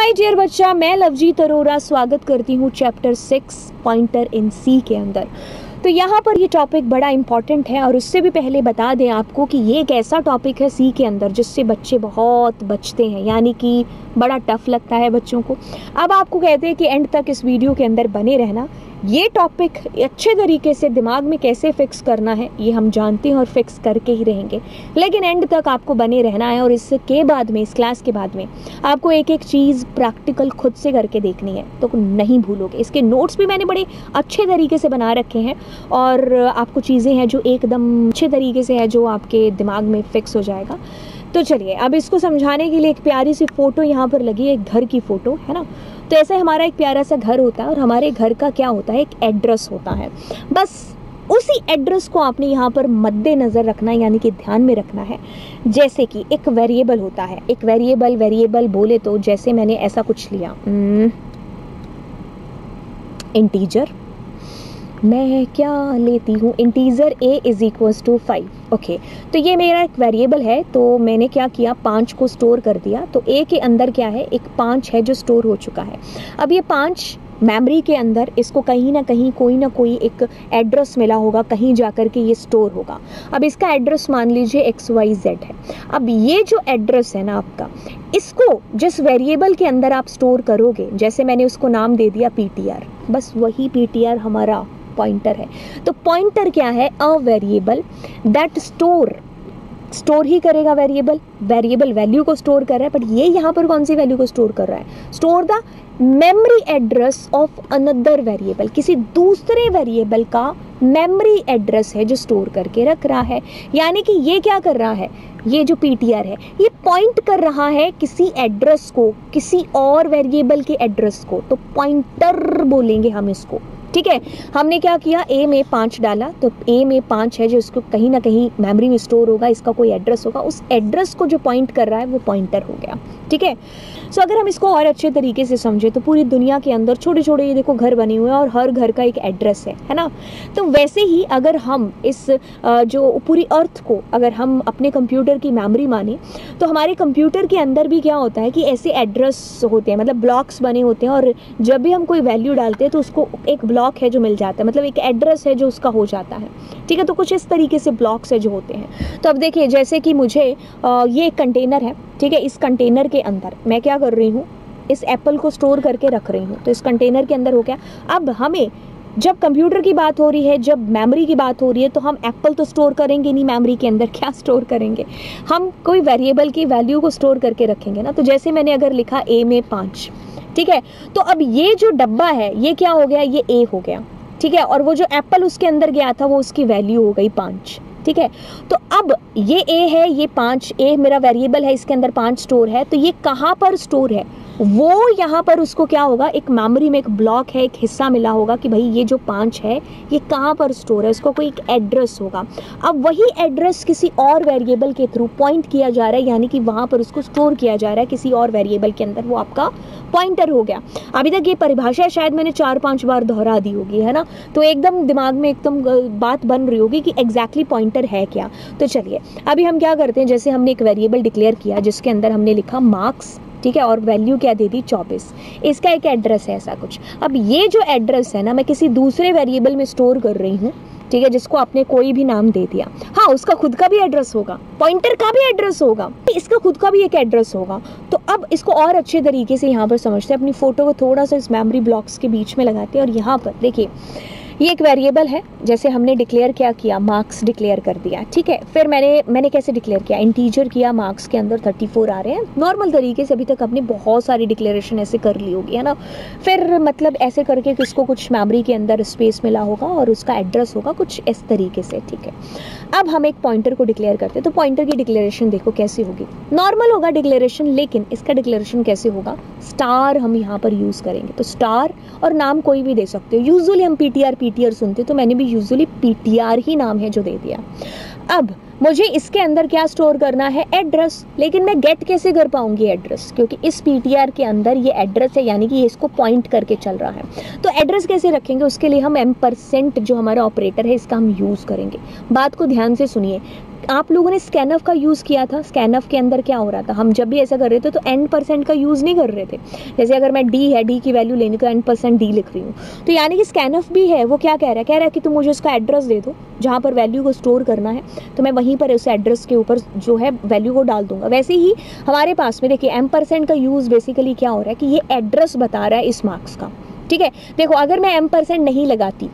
Hi dear बच्चा, मैं लवजीत अरोरा स्वागत करती हूँ चैप्टर 6 पॉइंटर इन सी के अंदर। तो यहाँ पर ये टॉपिक बड़ा इंपॉर्टेंट है और उससे भी पहले बता दें आपको कि ये एक ऐसा टॉपिक है सी के अंदर जिससे बच्चे बहुत बचते हैं, यानी कि बड़ा टफ लगता है बच्चों को। अब आपको कहते हैं कि एंड तक इस वीडियो के अंदर बने रहना। ये टॉपिक अच्छे तरीके से दिमाग में कैसे फिक्स करना है ये हम जानते हैं और फिक्स करके ही रहेंगे, लेकिन एंड तक आपको बने रहना है। और इसके बाद में, इस क्लास के बाद में, आपको एक एक चीज़ प्रैक्टिकल खुद से करके देखनी है, तो नहीं भूलोगे। इसके नोट्स भी मैंने बड़े अच्छे तरीके से बना रखे हैं और आपको चीज़ें हैं जो एकदम अच्छे तरीके से है, जो आपके दिमाग में फिक्स हो जाएगा। तो चलिए, अब इसको समझाने के लिए एक प्यारी सी फ़ोटो यहाँ पर लगी है, एक घर की फ़ोटो है ना। तो ऐसे हमारा एक प्यारा सा घर होता है और हमारे घर का क्या होता है, एक एड्रेस होता है। बस उसी एड्रेस को आपने यहाँ पर मद्देनज़र रखना है, यानी कि ध्यान में रखना है। जैसे कि एक वेरिएबल होता है, एक वेरिएबल बोले तो जैसे मैंने ऐसा कुछ लिया, इंटीजर। मैं क्या लेती हूँ, integer a is equals to 5। Okay, तो ये मेरा एक वेरिएबल है, तो मैंने क्या किया, 5 को स्टोर कर दिया। तो a के अंदर क्या है, एक 5 है जो स्टोर हो चुका है। अब ये 5 मेमोरी के अंदर, इसको कहीं ना कहीं कोई ना कोई एक एड्रेस मिला होगा, कहीं जाकर के ये स्टोर होगा। अब इसका एड्रेस मान लीजिए XYZ है। अब ये जो एड्रेस है ना आपका, इसको जिस वेरिएबल के अंदर आप स्टोर करोगे, जैसे मैंने उसको नाम दे दिया PTR, बस वही PTR हमारा पॉइंटर है। तो पॉइंटर क्या है, अ वेरिएबल दैट स्टोर ही करेगा वेरिएबल वैल्यू को स्टोर कर रहा है, बट ये यहाँ पर कौन सी वैल्यू को स्टोर कर रहा है, store the memory address of another variable, किसी दूसरे वेरिएबल का मेमोरी एड्रेस है जो स्टोर करके रख रहा है। यानी कि ये क्या कर रहा है, ये जो PTR है ये पॉइंट कर रहा है किसी एड्रेस को, किसी और वेरिएबल के एड्रेस को। तो पॉइंटर बोलेंगे हम इसको, ठीक है। हमने क्या किया, A में 5 डाला, तो A में 5 है जो इसको कहीं ना कहीं मेमोरी में स्टोर होगा, इसका कोई एड्रेस होगा, उस एड्रेस को जो पॉइंट कर रहा है वो पॉइंटर हो गया, ठीक है। सो अगर हम इसको और अच्छे तरीके से समझे तो पूरी दुनिया के अंदर छोटे छोटे ये देखो घर बने हुए हैं और हर घर का एक एड्रेस है ना। तो वैसे ही अगर हम इस जो पूरी अर्थ को अगर हम अपने कंप्यूटर की मेमोरी माने, तो हमारे कंप्यूटर के अंदर भी क्या होता है कि ऐसे एड्रेस होते हैं, मतलब ब्लॉक्स बने होते हैं, और जब भी हम कोई वैल्यू डालते हैं तो उसको एक ब्लॉक है जो मिल जाता है, मतलब एक एड्रेस है जो उसका हो जाता है, ठीक है। तो कुछ इस तरीके से ब्लॉक्स है जो होते हैं। तो अब देखिए, जैसे कि मुझे ये एक कंटेनर है, ठीक है। इस कंटेनर के अंदर मैं क्या कर रही हूँ, इस एप्पल को स्टोर करके रख रही हूँ। तो इस कंटेनर के अंदर हो गया। अब हमें जब कंप्यूटर की बात हो रही है, जब मेमोरी की बात हो रही है, तो हम एप्पल तो स्टोर करेंगे नहीं मेमोरी के अंदर, क्या स्टोर करेंगे, हम कोई वेरिएबल की वैल्यू को स्टोर करके रखेंगे ना। तो जैसे मैंने अगर लिखा A में 5, ठीक है, तो अब ये जो डब्बा है ये क्या हो गया, ये A हो गया, ठीक है। और वो जो एप्पल उसके अंदर गया था वो उसकी वैल्यू हो गई 5, ठीक है। तो अब ये A है, ये 5, A मेरा वेरिएबल है, इसके अंदर 5 स्टोर है। तो ये कहाँ पर स्टोर है, वो यहाँ पर उसको क्या होगा, एक मेमोरी में एक ब्लॉक है, एक हिस्सा मिला होगा कि भाई ये जो 5 है ये कहाँ पर स्टोर है, उसको कोई एक एड्रेस होगा। अब वही एड्रेस किसी और वेरिएबल के थ्रू पॉइंट किया जा रहा है, यानी कि वहाँ पर उसको स्टोर किया जा रहा है किसी और वेरिएबल के अंदर, वो आपका पॉइंटर हो गया। अभी तक ये परिभाषा शायद मैंने 4-5 बार दोहरा दी होगी, है ना। तो एकदम दिमाग में एकदम बात बन रही होगी कि एग्जैक्टली पॉइंटर है क्या। तो चलिए, अभी हम क्या करते हैं, जैसे हमने एक वेरिएबल डिक्लेयर किया जिसके अंदर हमने लिखा मार्क्स, ठीक है, और वैल्यू क्या दे दी 24, इसका एक एड्रेस है ऐसा कुछ। अब ये जो एड्रेस है ना, मैं किसी दूसरे वेरिएबल में स्टोर कर रही हूँ, ठीक है, जिसको आपने कोई भी नाम दे दिया। हाँ, उसका खुद का भी एड्रेस होगा, पॉइंटर का भी एड्रेस होगा, इसका खुद का भी एक एड्रेस होगा। तो अब इसको और अच्छे तरीके से यहाँ पर समझते हैं, अपनी फोटो को थोड़ा सा इस मेमोरी ब्लॉक्स के बीच में लगाते हैं। और यहाँ पर देखिए, ये एक वेरिएबल है, जैसे हमने डिक्लेयर क्या किया, मार्क्स डिक्लेयर कर दिया, ठीक है। फिर मैंने कैसे डिक्लेयर किया, इंटीजर किया, मार्क्स के अंदर 34 आ रहे हैं, नॉर्मल तरीके से। अभी तक आपने बहुत सारी डिक्लेरेशन ऐसे कर ली होगी, है ना। फिर मतलब ऐसे करके किसको कुछ मेमोरी के अंदर स्पेस मिला होगा और उसका एड्रेस होगा कुछ इस तरीके से, ठीक है। अब हम एक पॉइंटर को डिक्लेयर करते हैं, तो पॉइंटर की डिक्लेरेशन देखो कैसी होगी, नॉर्मल होगा डिक्लेरेशन, लेकिन इसका डिक्लेरेशन कैसे होगा, स्टार हम यहाँ पर यूज़ करेंगे। तो स्टार, और नाम कोई भी दे सकते हो, यूजुअली हम PTR सुनते, तो मैंने भी यूजुअली PTR ही नाम है जो दे दिया। अब मुझे इसके अंदर क्या स्टोर करना है, एड्रेस, लेकिन मैं गेट कैसे कर पाऊंगी एड्रेस, क्योंकि इस PTR के अंदर ये एड्रेस है, यानी कि ये इसको पॉइंट करके चल रहा है। तो एड्रेस कैसे रखेंगे, उसके लिए हम M% जो हमारा ऑपरेटर है इसका हम यूज़ करेंगे। बात को ध्यान से सुनिए, आप लोगों ने स्कैनफ का यूज़ किया था, स्कैनफ के अंदर क्या हो रहा था, हम जब भी ऐसा कर रहे थे तो n% का यूज़ नहीं कर रहे थे। जैसे अगर मैं d है, d की वैल्यू लेने को n% d लिख रही हूँ, तो यानी कि स्कैनफ भी है वो क्या कह रहा है कि तुम मुझे उसका एड्रेस दे दो जहाँ पर वैल्यू को स्टोर करना है, तो मैं वहीं पर उस एड्रेस के ऊपर जो है वैल्यू को डाल दूंगा। वैसे ही हमारे पास में देखिए m% का यूज़ बेसिकली क्या हो रहा है कि ये एड्रेस बता रहा है इस मार्क्स का, ठीक है। देखो अगर मैं m% नहीं लगाती,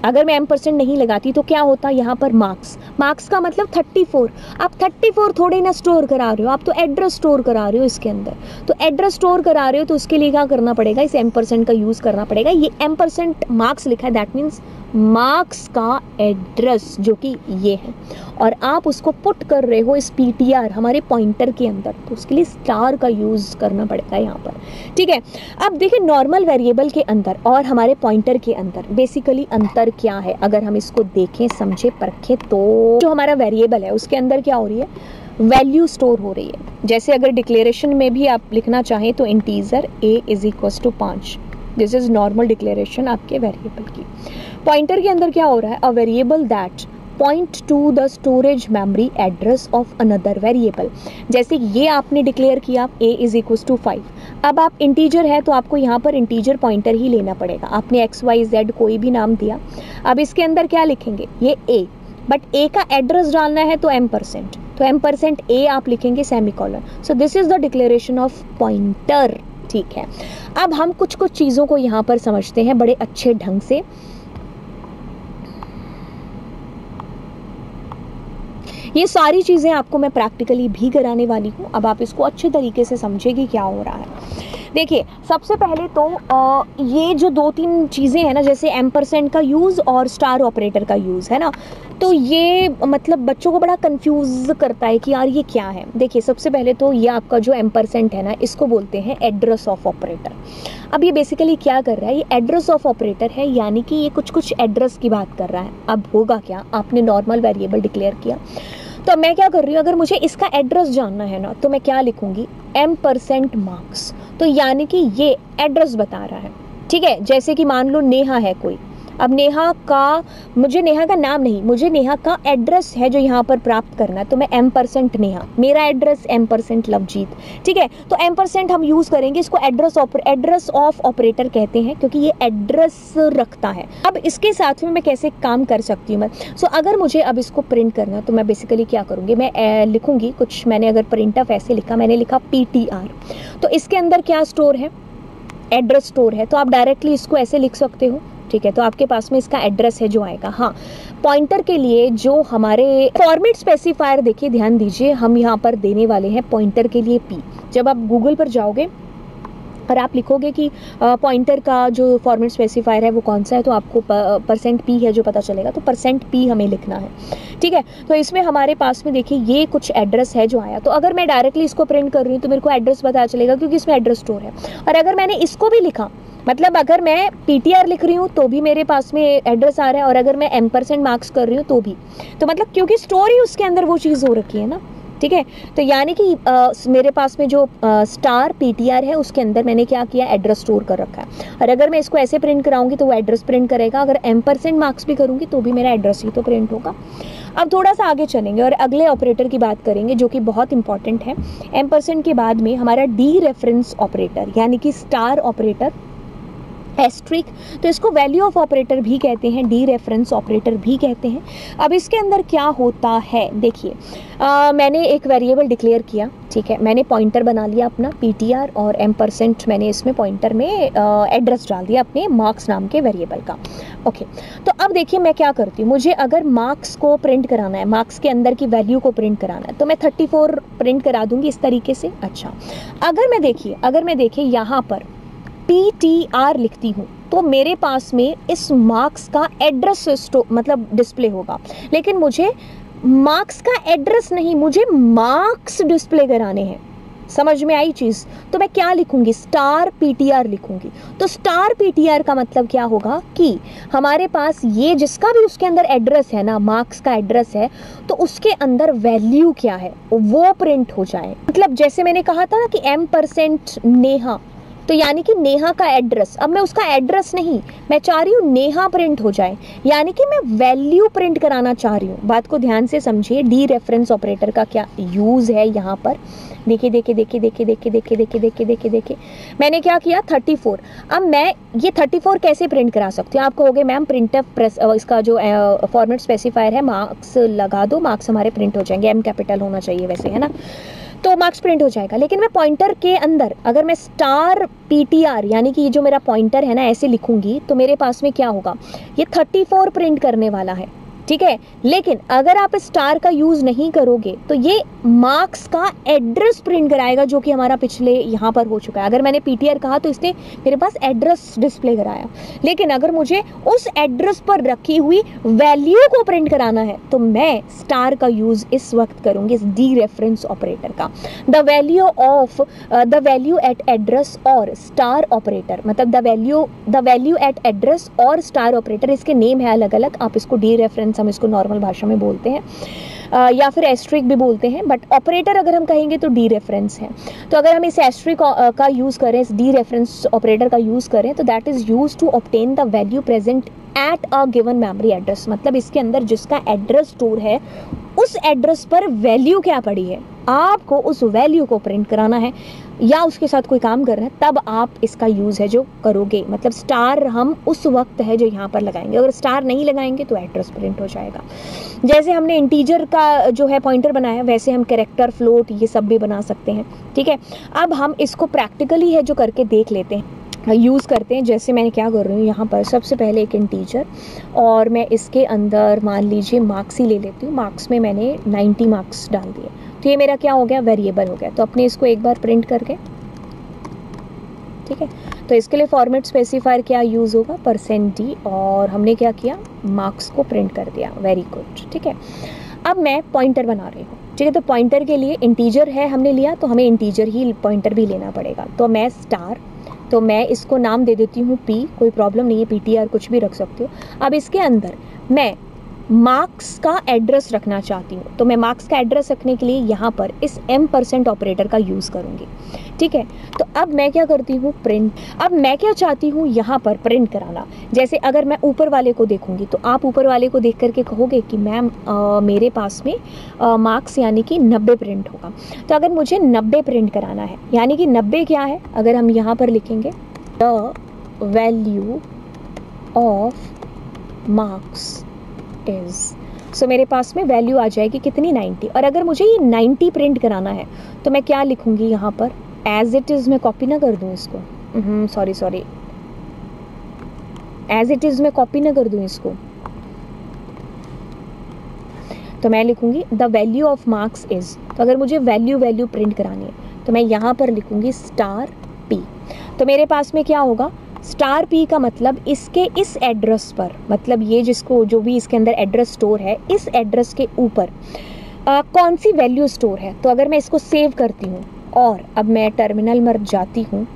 अगर मैं m% नहीं लगाती तो क्या होता यहाँ पर मार्क्स का मतलब 34। आप 34 थोड़े ना स्टोर करा रहे हो, आप तो एड्रेस स्टोर करा रहे हो इसके अंदर। तो एड्रेस स्टोर करा रहे हो तो उसके लिए क्या करना पड़ेगा, इस m% का यूज़ करना पड़ेगा। ये m% मार्क्स लिखा है, दैट मीन्स मार्क्स का एड्रेस जो कि ये है, और आप उसको पुट कर रहे हो इस PTR हमारे पॉइंटर के अंदर, तो उसके लिए स्टार का यूज़ करना पड़ेगा यहाँ पर, ठीक है। अब देखिए नॉर्मल वेरिएबल के अंदर और हमारे पॉइंटर के अंदर बेसिकली अंतर क्या है, अगर हम इसको देखें, समझे, परखें, तो जो हमारा वेरिएबल है उसके अंदर क्या हो रही है, वैल्यू स्टोर हो रही है। जैसे अगर डिक्लेरेशन में भी आप लिखना चाहें तो integer a is equal to 5, this is normal declaration आपके वेरिएबल की। पॉइंटर के अंदर क्या हो रहा है, a variable that point to the storage memory address of another variable. जैसे ये आपने डिक्लेयर किया a इज इक्वल टू 5, अब आप इंटीजर है तो आपको यहाँ पर इंटीजर पॉइंटर ही लेना पड़ेगा। आपने XYZ कोई भी नाम दिया, अब इसके अंदर क्या लिखेंगे, ये a, बट a का एड्रेस डालना है तो m%, तो m% a आप लिखेंगे semicolon. So this is the declaration of pointer, ठीक है। अब हम कुछ चीज़ों को यहाँ पर समझते हैं बड़े अच्छे ढंग से। ये सारी चीज़ें आपको मैं प्रैक्टिकली भी कराने वाली हूँ, अब आप इसको अच्छे तरीके से समझेगी क्या हो रहा है। देखिए सबसे पहले तो ये जो 2-3 चीज़ें हैं ना, जैसे m% का यूज़ और स्टार ऑपरेटर का यूज़ है ना, तो ये मतलब बच्चों को बड़ा कंफ्यूज करता है कि यार ये क्या है। देखिए सबसे पहले तो ये आपका जो m% है ना, इसको बोलते हैं एड्रेस ऑफ ऑपरेटर। अब ये बेसिकली क्या कर रहा है, ये एड्रेस ऑफ ऑपरेटर है, यानी कि ये कुछ एड्रेस की बात कर रहा है। अब होगा क्या, आपने नॉर्मल वेरिएबल डिक्लेयर किया, तो मैं क्या कर रही हूँ, अगर मुझे इसका एड्रेस जानना है ना तो मैं क्या लिखूंगी, m% मार्क्स, तो यानी कि ये एड्रेस बता रहा है, ठीक है। जैसे कि मान लो नेहा है कोई, अब नेहा का, मुझे नेहा का नाम नहीं, मुझे नेहा का एड्रेस है जो यहाँ पर प्राप्त करना है, तो मैं m% नेहा, मेरा एड्रेस m% लवजीत, ठीक है। तो m% हम यूज़ करेंगे, इसको एड्रेस ऑफ ऑपरेटर कहते हैं क्योंकि ये एड्रेस रखता है। अब इसके साथ में मैं कैसे काम कर सकती हूँ मैं, सो अगर मुझे अब इसको प्रिंट करना है तो मैं बेसिकली क्या करूँगी, मैं लिखूँगी कुछ, मैंने अगर प्रिंटफ ऐसे लिखा, मैंने लिखा PTR, तो इसके अंदर क्या स्टोर है, एड्रेस स्टोर है, तो आप डायरेक्टली इसको ऐसे लिख सकते हो, ठीक है। तो आपके पास में इसका एड्रेस है जो आएगा। हाँ, पॉइंटर के लिए जो हमारे फॉर्मेट स्पेसिफायर, देखिए ध्यान दीजिए, हम यहाँ पर देने वाले हैं पॉइंटर के लिए p। जब आप गूगल पर जाओगे और आप लिखोगे कि पॉइंटर का जो फॉर्मेट स्पेसिफायर है वो कौन सा है, तो आपको %p है जो पता चलेगा, तो %p हमें लिखना है, ठीक है। तो इसमें हमारे पास में देखिए ये कुछ एड्रेस है जो आया, तो अगर मैं डायरेक्टली इसको प्रिंट कर रही हूँ तो मेरे को एड्रेस पता चलेगा क्योंकि इसमें एड्रेस स्टोर है। और अगर मैंने इसको भी लिखा, मतलब अगर मैं PTR लिख रही हूँ तो भी मेरे पास में एड्रेस आ रहा है, और अगर मैं m% मार्क्स कर रही हूँ तो भी, तो मतलब क्योंकि स्टोर ही उसके अंदर वो चीज़ हो रखी है ना, ठीक है। तो यानी कि मेरे पास में जो स्टार PTR है उसके अंदर मैंने क्या किया, एड्रेस स्टोर कर रखा है। और अगर मैं इसको ऐसे प्रिंट कराऊंगी तो वो एड्रेस प्रिंट करेगा, अगर m% मार्क्स भी करूंगी तो भी मेरा एड्रेस ही तो प्रिंट होगा। अब थोड़ा सा आगे चलेंगे और अगले ऑपरेटर की बात करेंगे जो कि बहुत इंपॉर्टेंट है। m% के बाद में हमारा डीरेफरेंस ऑपरेटर, यानी कि स्टार ऑपरेटर, एस्ट्रिक, तो इसको वैल्यू ऑफ ऑपरेटर भी कहते हैं, डीरेफरेंस ऑपरेटर भी कहते हैं। अब इसके अंदर क्या होता है, देखिए मैंने एक वेरिएबल डिक्लेयर किया, ठीक है, मैंने पॉइंटर बना लिया अपना PTR, और m% मैंने इसमें पॉइंटर में एड्रेस डाल दिया अपने मार्क्स नाम के वेरिएबल का, ओके। तो अब देखिए मैं क्या करती हूँ, मुझे अगर मार्क्स को प्रिंट कराना है, मार्क्स के अंदर की वैल्यू को प्रिंट कराना है, तो मैं 34 प्रिंट करा दूंगी इस तरीके से। अच्छा, अगर मैं देखिए यहाँ पर PTR लिखती हूँ तो मेरे पास में इस मार्क्स का एड्रेस मतलब डिस्प्ले होगा, लेकिन मुझे मार्क्स का एड्रेस नहीं, मुझे मार्क्स डिस्प्ले कराने हैं। समझ में आई चीज़? तो मैं क्या लिखूंगी, स्टार PTR लिखूंगी। तो स्टार PTR का मतलब क्या होगा कि हमारे पास ये जिसका भी उसके अंदर एड्रेस है ना, मार्क्स का एड्रेस है, तो उसके अंदर वैल्यू क्या है वो प्रिंट हो जाए। मतलब जैसे मैंने कहा था ना कि m% नेहा, तो यानी कि नेहा का एड्रेस, अब मैं उसका एड्रेस नहीं, मैं चाह रही हूँ नेहा प्रिंट हो जाए, यानी कि मैं वैल्यू प्रिंट कराना चाह रही हूँ। बात को ध्यान से समझिए, डी रेफरेंस ऑपरेटर का क्या यूज है यहाँ पर। देखिए देखिए देखिए देखिए देखिए देखिए देखिए देखिए देखिए देखिए, मैंने क्या किया 34। अब मैं ये 34 कैसे प्रिंट करा सकती हूँ? आप कहोगे मैम प्रिंटफ प्रेस इसका जो फॉर्मेट स्पेसिफायर है मार्क्स लगा दो, मार्क्स हमारे प्रिंट हो जाएंगे, एम कैपिटल होना चाहिए वैसे, है ना, तो मार्क्स प्रिंट हो जाएगा। लेकिन मैं पॉइंटर के अंदर अगर मैं स्टार PTR यानी कि ये जो मेरा पॉइंटर है ना ऐसे लिखूंगी तो मेरे पास में क्या होगा, ये 34 प्रिंट करने वाला है, ठीक है। लेकिन अगर आप स्टार का यूज नहीं करोगे तो ये मार्क्स का एड्रेस प्रिंट कराएगा, जो कि हमारा पिछले यहाँ पर हो चुका है। अगर मैंने PTR कहा तो इसने मेरे पास एड्रेस डिस्प्ले कराया, लेकिन अगर मुझे उस एड्रेस पर रखी हुई वैल्यू को प्रिंट कराना है तो मैं स्टार का यूज इस वक्त करूंगी, इस डी रेफरेंस ऑपरेटर का। द वैल्यू एट एड्रेस और स्टार ऑपरेटर, मतलब द वैल्यू एट एड्रेस और स्टार ऑपरेटर, इसके नेम है अलग अलग, आप इसको डी रेफरेंस हम इसको नॉर्मल भाषा में बोलते हैं, या फिर एस्ट्रिक भी बोलते हैं, बट ऑपरेटर अगर हम कहेंगे तो डी रेफरेंस है। तो अगर हम इस एस्ट्रिक का यूज करें, इस डी रेफरेंस ऑपरेटर का यूज करें, तो that is use to obtain the value present at a given memory address, मतलब इसके अंदर जिसका एड्रेस स्टोर है उस एड्रेस पर वैल्यू क्या पड़ी है, आपको उस वैल्यू को प्रिंट कराना है या उसके साथ कोई काम करना है, तब आप इसका यूज है जो करोगे। मतलब स्टार हम उस वक्त है जो यहाँ पर लगाएंगे, अगर स्टार नहीं लगाएंगे तो एड्रेस प्रिंट हो जाएगा। जैसे हमने इंटीजर का जो है पॉइंटर बनाया, वैसे हम कैरेक्टर, फ्लोट, ये सब भी बना सकते हैं, ठीक है। अब हम इसको प्रैक्टिकली है जो करके देख लेते हैं, यूज़ करते हैं। जैसे मैंने क्या कर रही हूँ यहाँ पर, सबसे पहले एक इंटीजर और मैं इसके अंदर मान लीजिए मार्क्स ही ले लेती हूँ। मार्क्स में मैंने 90 मार्क्स डाल दिए, तो ये मेरा क्या हो गया, वेरिएबल हो गया। तो अपने इसको एक बार प्रिंट करके, ठीक है। तो इसके लिए फॉर्मेट स्पेसिफायर क्या यूज़ होगा, %d, और हमने क्या किया, मार्क्स को प्रिंट कर दिया, वेरी गुड, ठीक है। अब मैं पॉइंटर बना रही हूँ, ठीक है। तो पॉइंटर के लिए इंटीजर है हमने लिया, तो हमें इंटीजर ही पॉइंटर भी लेना पड़ेगा। तो मैं स्टार, तो मैं इसको नाम दे देती हूँ P, कोई प्रॉब्लम नहीं है, PTR कुछ भी रख सकते हो। अब इसके अंदर मैं मार्क्स का एड्रेस रखना चाहती हूँ, तो मैं मार्क्स का एड्रेस रखने के लिए यहाँ पर इस M% ऑपरेटर का यूज़ करूँगी, ठीक है। तो अब मैं क्या करती हूँ, प्रिंट। अब मैं क्या चाहती हूँ यहाँ पर प्रिंट कराना, जैसे अगर मैं ऊपर वाले को देखूँगी तो आप ऊपर वाले को देख करके कहोगे कि मैम मेरे पास में मार्क्स यानी कि 90 प्रिंट होगा। तो अगर मुझे 90 प्रिंट कराना है, यानी कि 90 क्या है, अगर हम यहाँ पर लिखेंगे the value of marks is, so मेरे पास में वैल्यू आ जाएगी कितनी, 90। और अगर मुझे ये 90 प्रिंट कराना है तो मैं क्या लिखूंगी यहाँ पर, एज इट इज़, मैं कॉपी ना कर दूँ इसको, सॉरी, एज इट इज़ मैं कॉपी ना कर दूँ इसको, तो मैं लिखूंगी the value of marks is. तो अगर मुझे वैल्यू प्रिंट करानी है तो मैं यहाँ पर लिखूंगी $P। तो मेरे पास में क्या होगा, $P का मतलब इसके इस एड्रेस पर, मतलब ये जिसको जो भी इसके अंदर एड्रेस स्टोर है, इस एड्रेस के ऊपर कौन सी वैल्यू स्टोर है। तो अगर मैं इसको सेव करती हूँ और अब मैं टर्मिनल में जाती हूँ,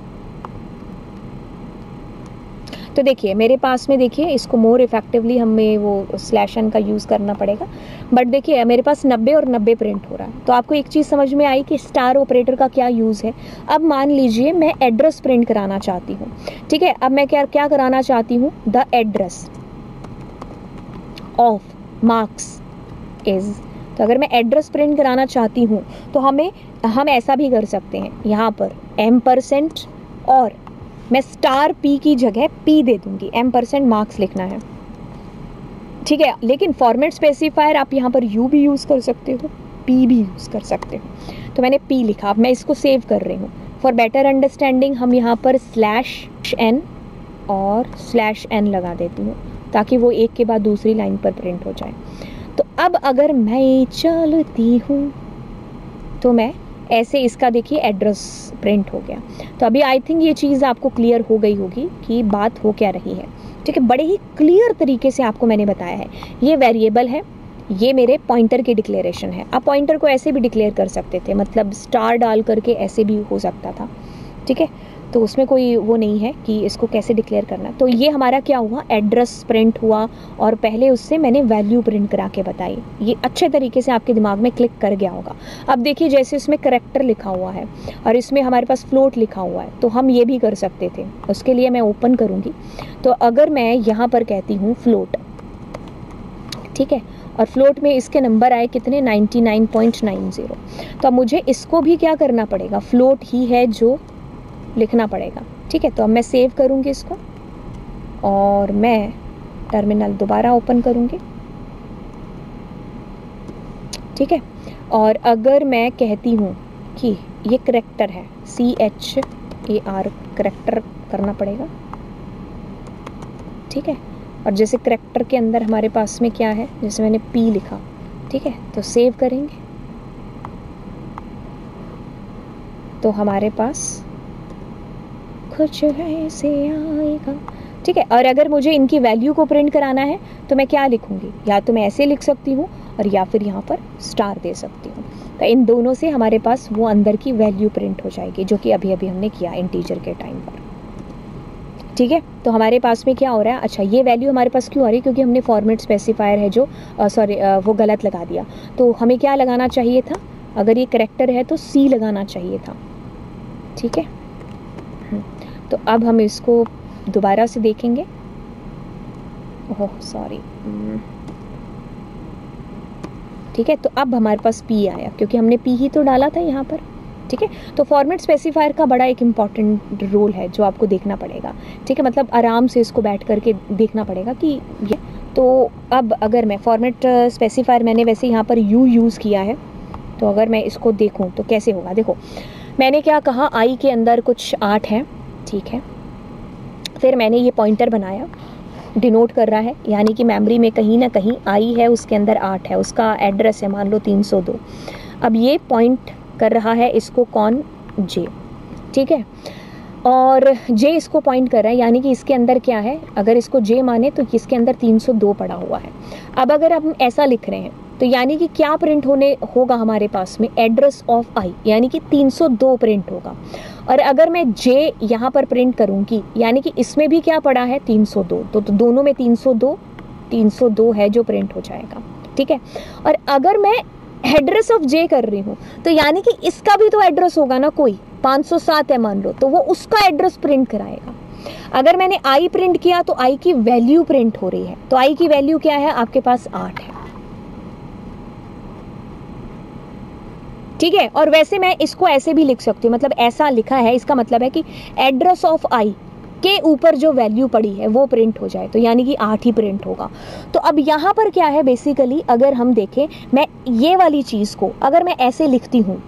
तो देखिए मेरे पास में, देखिए इसको मोर इफेक्टिवली हमें वो /n का यूज़ करना पड़ेगा, बट देखिए मेरे पास 90 और 90 प्रिंट हो रहा है। तो आपको एक चीज़ समझ में आई कि स्टार ऑपरेटर का क्या यूज़ है। अब मान लीजिए मैं एड्रेस प्रिंट कराना चाहती हूँ, ठीक है। अब मैं क्या कराना चाहती हूँ, the address of marks is. तो अगर मैं एड्रेस प्रिंट कराना चाहती हूँ तो हम ऐसा भी कर सकते हैं, यहाँ पर M% और मैं $P की जगह P दे दूंगी, M% मार्क्स लिखना है, ठीक है। लेकिन फॉर्मेट स्पेसिफायर आप यहाँ पर U भी यूज़ कर सकते हो, P भी यूज़ कर सकते हो। तो मैंने P लिखा, अब मैं इसको सेव कर रही हूँ। फॉर बेटर अंडरस्टैंडिंग हम यहाँ पर /n और /n लगा देती हूँ, ताकि वो एक के बाद दूसरी लाइन पर प्रिंट हो जाए। तो अब अगर मैं चलती हूँ तो मैं ऐसे, इसका देखिए एड्रेस प्रिंट हो गया। तो अभी आई थिंक ये चीज़ आपको क्लियर हो गई होगी कि बात हो क्या रही है, ठीक है। बड़े ही क्लियर तरीके से आपको मैंने बताया है। ये वेरिएबल है, ये मेरे पॉइंटर की डिक्लेरेशन है। आप पॉइंटर को ऐसे भी डिक्लेयर कर सकते थे, मतलब स्टार डाल करके ऐसे भी हो सकता था, ठीक है। तो उसमें कोई वो नहीं है कि इसको कैसे डिक्लेयर करना। तो ये हमारा क्या हुआ, एड्रेस प्रिंट हुआ और पहले उससे मैंने वैल्यू प्रिंट करा के बताई। ये अच्छे तरीके से आपके दिमाग में क्लिक कर गया होगा। अब देखिए जैसे इसमें करैक्टर लिखा हुआ है और इसमें हमारे पास फ्लोट लिखा हुआ है, तो हम ये भी कर सकते थे। उसके लिए मैं ओपन करूँगी। तो अगर मैं यहाँ पर कहती हूँ फ्लोट, ठीक है, और फ्लोट में इसके नंबर आए कितने, 99.90। तो अब मुझे इसको भी क्या करना पड़ेगा, फ्लोट ही है जो लिखना पड़ेगा। ठीक है, तो अब मैं सेव करूँगी इसको और मैं टर्मिनल दोबारा ओपन करूँगी। ठीक है, और अगर मैं कहती हूँ कि ये करैक्टर है, CHAR, करैक्टर करना पड़ेगा। ठीक है, और जैसे करैक्टर के अंदर हमारे पास में क्या है, जैसे मैंने P लिखा, ठीक है, तो सेव करेंगे तो हमारे पास कुछ ऐसे आएगा। ठीक है, और अगर मुझे इनकी वैल्यू को प्रिंट कराना है तो मैं क्या लिखूंगी, या तो मैं ऐसे लिख सकती हूँ और या फिर यहाँ पर स्टार दे सकती हूँ। तो इन दोनों से हमारे पास वो अंदर की वैल्यू प्रिंट हो जाएगी, जो कि अभी अभी हमने किया इंटीजर के टाइम पर। ठीक है, तो हमारे पास में क्या हो रहा है, अच्छा ये वैल्यू हमारे पास क्यों आ रही है, क्योंकि हमने फॉर्मेट स्पेसिफायर है जो वो गलत लगा दिया। तो हमें क्या लगाना चाहिए था, अगर ये करैक्टर है तो C लगाना चाहिए था। ठीक है, तो अब हम इसको दोबारा से देखेंगे। ओह सॉरी, ठीक है, तो अब हमारे पास P आया क्योंकि हमने P ही तो डाला था यहाँ पर। ठीक है, तो फॉर्मेट स्पेसिफायर का बड़ा एक इम्पॉर्टेंट रोल है जो आपको देखना पड़ेगा। ठीक है, मतलब आराम से इसको बैठ करके देखना पड़ेगा कि ये। तो अब अगर मैं फॉर्मेट स्पेसिफायर, मैंने वैसे यहाँ पर U यूज़ किया है, तो अगर मैं इसको देखूँ तो कैसे होगा। देखो मैंने क्या कहा, I के अंदर कुछ 8 है। ठीक है, फिर मैंने ये पॉइंटर बनाया, डिनोट कर रहा है, यानी कि मेमोरी में कहीं ना कहीं I है, उसके अंदर 8 है, उसका एड्रेस है मान लो 302। अब ये पॉइंट कर रहा है इसको कौन, J। ठीक है, और J इसको पॉइंट कर रहा है, यानी कि इसके अंदर क्या है, अगर इसको J माने तो इसके अंदर 302 पड़ा हुआ है। अब अगर हम ऐसा लिख रहे हैं तो यानी कि क्या प्रिंट होगा हमारे पास में, एड्रेस ऑफ I, यानी कि 302 प्रिंट होगा। और अगर मैं J यहाँ पर प्रिंट करूँगी, यानी कि इसमें भी क्या पड़ा है, 302, तो दोनों में 302 है जो प्रिंट हो जाएगा। ठीक है, और अगर मैं एड्रेस ऑफ J कर रही हूँ तो यानी कि इसका भी तो एड्रेस होगा ना, कोई 507 है मान लो, तो वो उसका एड्रेस प्रिंट कराएगा। अगर मैंने I प्रिंट किया तो I की वैल्यू प्रिंट हो रही है, तो I की वैल्यू क्या है, आपके पास 8 है। ठीक है, और वैसे मैं इसको ऐसे भी लिख सकती हूँ, मतलब ऐसा लिखा है, इसका मतलब है कि एड्रेस ऑफ I के ऊपर जो वैल्यू पड़ी है वो प्रिंट हो जाए, तो यानी कि 8 ही प्रिंट होगा। तो अब यहाँ पर क्या है, बेसिकली अगर हम देखें, मैं ये वाली चीज़ को अगर मैं ऐसे लिखती हूँ,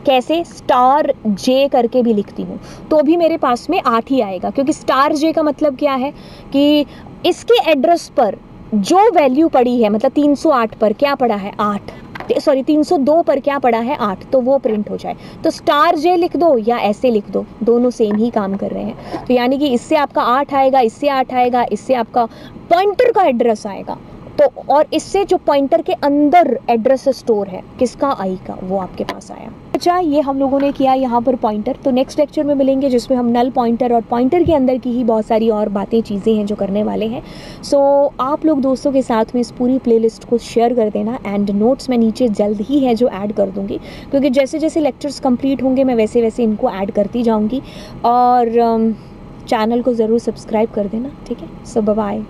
कैसे, स्टार J करके भी लिखती हूँ, तो भी मेरे पास में 8 ही आएगा, क्योंकि स्टार J का मतलब क्या है कि इसके एड्रेस पर जो वैल्यू पड़ी है, मतलब 308 पर क्या पड़ा है, 8, सॉरी 302 पर क्या पड़ा है, 8, तो वो प्रिंट हो जाए। तो स्टार J लिख दो या ऐसे लिख दो, दोनों सेम ही काम कर रहे हैं। तो यानी कि इससे आपका 8 आएगा, इससे 8 आएगा, इससे आपका पॉइंटर का एड्रेस आएगा, तो और इससे जो पॉइंटर के अंदर एड्रेस स्टोर है किसका, I का, वो आपके पास आया। अच्छा, ये हम लोगों ने किया यहाँ पर पॉइंटर। तो नेक्स्ट लेक्चर में मिलेंगे जिसमें हम नल पॉइंटर और पॉइंटर के अंदर की ही बहुत सारी और बातें, चीज़ें हैं जो करने वाले हैं। सो आप लोग दोस्तों के साथ में इस पूरी प्लेलिस्ट को शेयर कर देना, एंड नोट्स मैं नीचे जल्द ही है जो ऐड कर दूँगी, क्योंकि जैसे जैसे लेक्चर्स कंप्लीट होंगे मैं वैसे वैसे इनको ऐड करती जाऊँगी। और चैनल को ज़रूर सब्सक्राइब कर देना। ठीक है, सो बाय बाय।